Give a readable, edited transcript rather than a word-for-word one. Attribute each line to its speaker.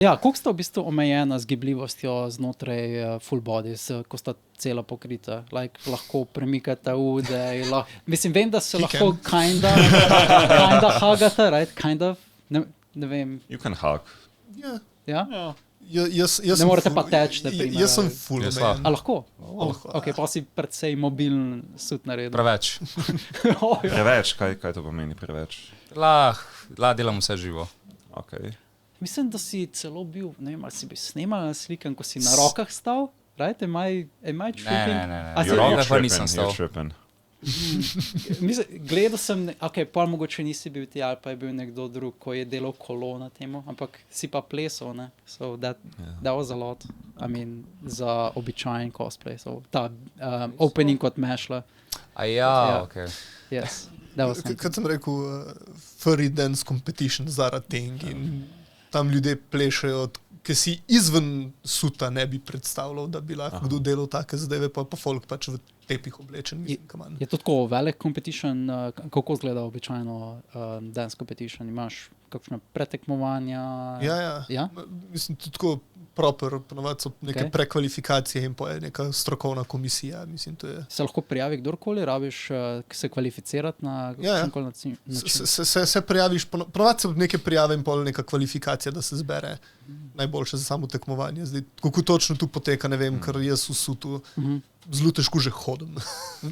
Speaker 1: Ja, koliko sta v bistvu omejena z gibljivostjo znotraj full bodies, ko sta cela pokrita? Like, lahko premikata ude, mislim, vem, da se lahko kinda hugata, right? Kind of, ne vem.
Speaker 2: You can hug.
Speaker 1: Ja?
Speaker 3: Jaz
Speaker 1: Ne morete pa teči, na primer.
Speaker 3: Jaz sem full
Speaker 4: Jaz
Speaker 3: omejen.
Speaker 1: A lahko?
Speaker 3: Lahko,
Speaker 1: Ok, pa si predvsej mobilen sud naredil.
Speaker 4: Preveč.
Speaker 1: Oh, ja.
Speaker 2: Preveč, kaj to pomeni preveč?
Speaker 4: Delam vse živo.
Speaker 2: Okay.
Speaker 1: Mislim, da si celo bil, ne vem, ali si bil snemal na slikam, ko si na rokah stal, right? Am I tripping?
Speaker 4: Ne.
Speaker 1: A si-
Speaker 4: Rokah pa nisem stal.
Speaker 1: Mislim, gledal sem, ok, pol mogoče nisi bil ti, ali pa je bil nekdo drug, ko je delal kolo na temu, ampak si pa plesal, ne? So that was a lot. I mean, za običajen cosplay. So ta opening kot mešla.
Speaker 4: Ja, ok.
Speaker 1: Yes, that was something.
Speaker 3: Kot sem rekel, furry dance competition zaradi ting in tam ljudje plešajo, ki si izven suta ne bi predstavljal, da bi lahko kdo delal take zadeve, pa folk pač v tepih oblečen. Mislim, come on.
Speaker 1: Je to tako velik competition, kako izgleda običajno dance competition? Imaš kakšne pretekmovanja? Ja?
Speaker 3: Mislim, tudi tako proper, ponovadi so neke
Speaker 1: Okay.
Speaker 3: prekvalifikacije in pa je neka strokovna komisija. Mislim, to je.
Speaker 1: Se lahko prijavi kdorkoli, rabiš se kvalificirati na kakšenkoli način?
Speaker 3: Se prijaviš, ponovadi se neke prijave in pol neka kvalifikacija, da se zbere najboljše za samo tekmovanje. Zdaj, kako točno tu poteka, ne vem, ker jaz v sutu zelo težko že hodim.